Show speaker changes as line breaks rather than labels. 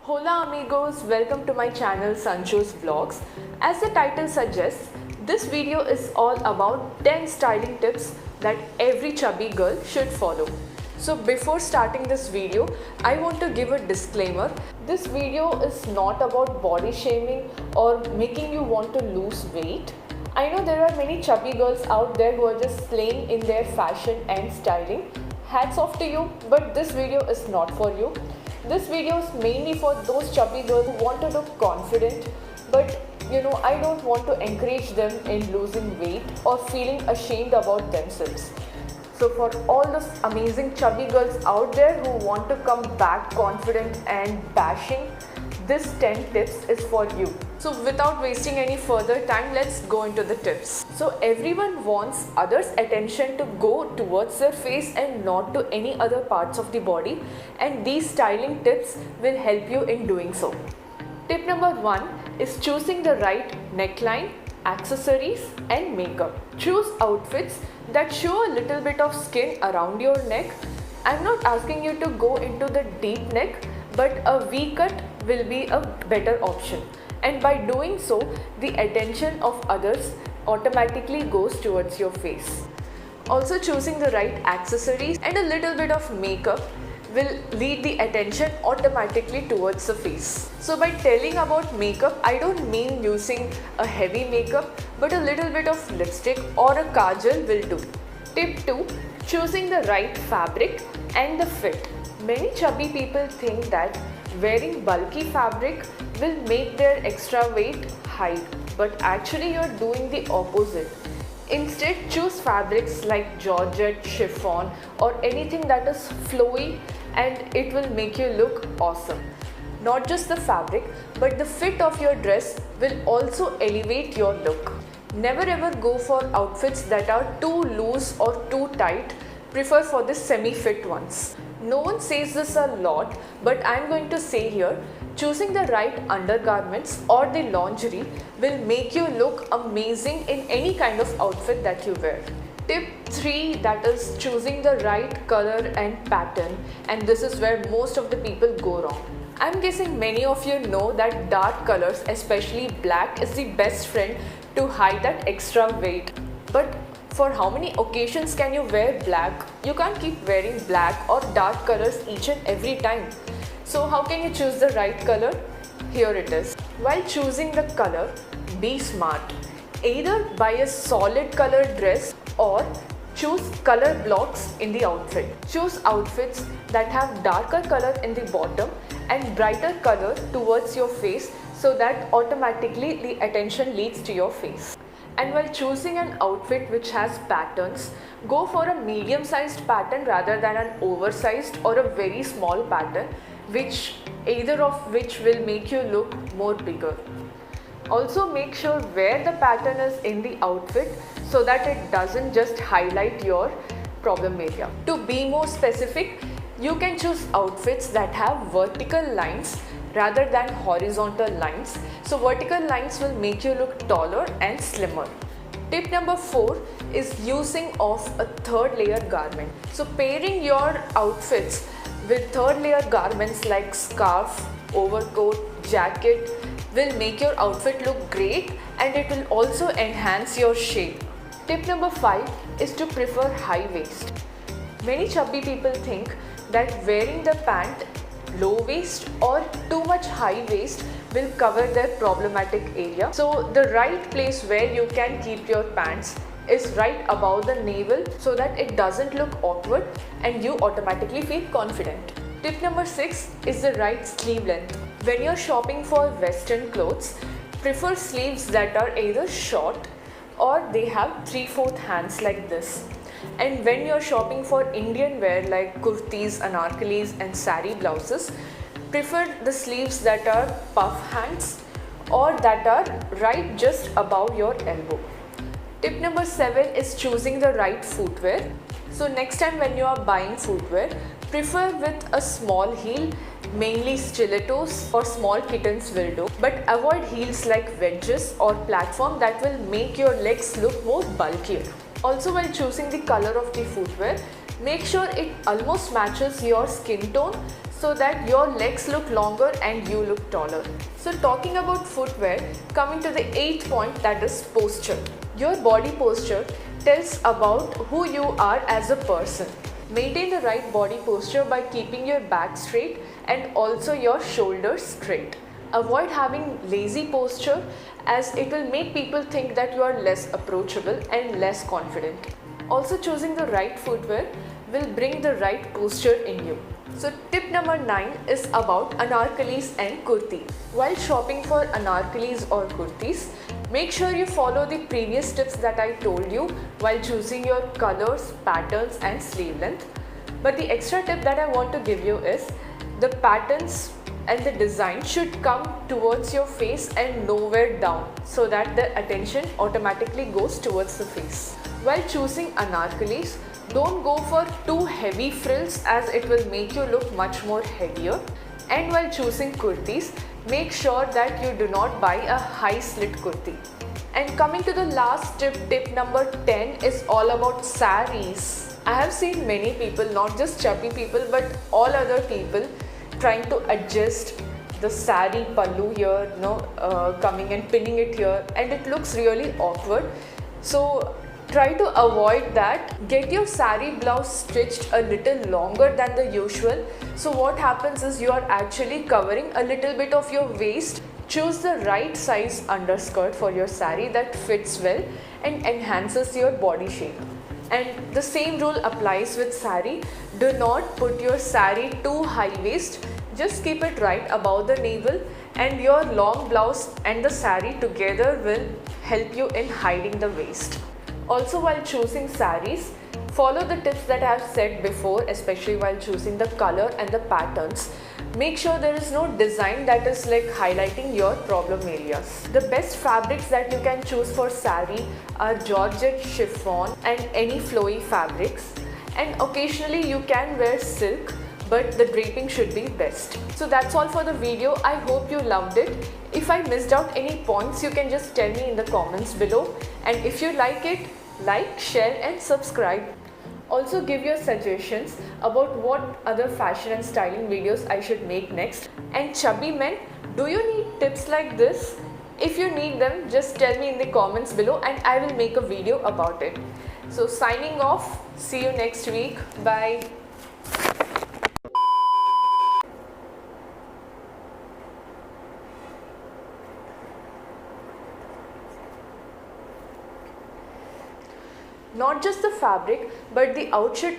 Hola amigos, welcome to my channel Sancho's Vlogs. As the title suggests, this video is all about 10 styling tips that every chubby girl should follow. So before starting this video, I want to give a disclaimer. This video is not about body shaming or making you want to lose weight. I know there are many chubby girls out there who are just slaying in their fashion and styling. Hats off to you, but this video is not for you. This video is mainly for those chubby girls who want to look confident, but I don't want to encourage them in losing weight or feeling ashamed about themselves. So for all those amazing chubby girls out there who want to come back confident and dashing, this 10 tips is for you. So without wasting any further time, let's go into the tips. So everyone wants others' attention to go towards their face and not to any other parts of the body, and these styling tips will help you in doing so. Tip number 1 is choosing the right neckline, accessories and makeup. Choose outfits that show a little bit of skin around your neck. I'm not asking you to go into the deep neck, but a V-cut will be a better option, and by doing so the attention of others automatically goes towards your face. Also, choosing the right accessories and a little bit of makeup will lead the attention automatically towards the face. So by telling about makeup, I don't mean using a heavy makeup, but a little bit of lipstick or a kajal will do. Tip 2, choosing the right fabric and the fit. Many chubby people think that wearing bulky fabric will make their extra weight hide, but actually you're doing the opposite. Instead, choose fabrics like georgette, chiffon or anything that is flowy, and it will make you look awesome. Not just the fabric, but the fit of your dress will also elevate your look. Never ever go for outfits that are too loose or too tight. Prefer for the semi-fit ones. No one says this a lot, but I'm going to say here, choosing the right undergarments or the lingerie will make you look amazing in any kind of outfit that you wear. Tip 3, that is choosing the right color and pattern, and this is where most of the people go wrong. I'm guessing many of you know that dark colors, especially black, is the best friend to hide that extra weight. But for how many occasions can you wear black? You can't keep wearing black or dark colors each and every time. So how can you choose the right color? Here it is. While choosing the color, be smart. Either buy a solid color dress or choose color blocks in the outfit. Choose outfits that have darker color in the bottom and brighter color towards your face, so that automatically the attention leads to your face. And while choosing an outfit which has patterns, go for a medium-sized pattern rather than an oversized or a very small pattern, either of which will make you look more bigger. Also, make sure where the pattern is in the outfit so that it doesn't just highlight your problem area. To be more specific, you can choose outfits that have vertical lines rather than horizontal lines. So vertical lines will make you look taller and slimmer. Tip number 4 is using of a third layer garment. So pairing your outfits with third layer garments like scarf, overcoat, jacket will make your outfit look great, and it will also enhance your shape. Tip number 5 is to prefer high waist. Many chubby people think that wearing the pant low waist or too much high waist will cover their problematic area. So the right place where you can keep your pants is right above the navel, so that it doesn't look awkward and you automatically feel confident. Tip number 6 is the right sleeve length. When you're shopping for western clothes, prefer sleeves that are either short or they have 3/4 hands like this. And when you're shopping for Indian wear like kurtis, anarkalis and sari blouses, prefer the sleeves that are puff hands or that are right just above your elbow. Tip number 7 is choosing the right footwear. So next time when you are buying footwear, prefer with a small heel, mainly stilettos or small kittens will do, but avoid heels like wedges or platform that will make your legs look more bulkier. Also, while choosing the color of the footwear, make sure it almost matches your skin tone so that your legs look longer and you look taller. So talking about footwear, coming to the 8th point, that is posture. Your body posture tells about who you are as a person. Maintain the right body posture by keeping your back straight and also your shoulders straight. Avoid having lazy posture, as it will make people think that you are less approachable and less confident. Also, choosing the right footwear will bring the right posture in you. So tip number 9 is about anarkalis and kurti. While shopping for anarkalis or kurtis, make sure you follow the previous tips that I told you while choosing your colors, patterns and sleeve length. But the extra tip that I want to give you is the patterns and the design should come towards your face and nowhere down, so that the attention automatically goes towards the face. While choosing anarkalis, don't go for too heavy frills, as it will make you look much more heavier. And while choosing kurtis, make sure that you do not buy a high slit kurti. And coming to the last tip, tip number 10 is all about saris. I have seen many people, not just chubby people but all other people, trying to adjust the sari pallu here, coming and pinning it here, and it looks really awkward. So try to avoid that. Get your sari blouse stitched a little longer than the usual. So what happens is you are actually covering a little bit of your waist. Choose the right size underskirt for your sari that fits well and enhances your body shape. And the same rule applies with sari. Do not put your sari too high waist. Just keep it right above the navel, and your long blouse and the sari together will help you in hiding the waist. Also, while choosing saris, follow the tips that I have said before, especially while choosing the color and the patterns. Make sure there is no design that is like highlighting your problem areas. The best fabrics that you can choose for sari are georgette, chiffon and any flowy fabrics. And occasionally you can wear silk, but the draping should be best. So that's all for the video. I hope you loved it. If I missed out any points, you can just tell me in the comments below. And if you like it, like, share and subscribe. Also give your suggestions about what other fashion and styling videos I should make next. And chubby men, do you need tips like this? If you need them, just tell me in the comments below and I will make a video about it. So signing off, see you next week. Bye. Not just the fabric, but the outfit.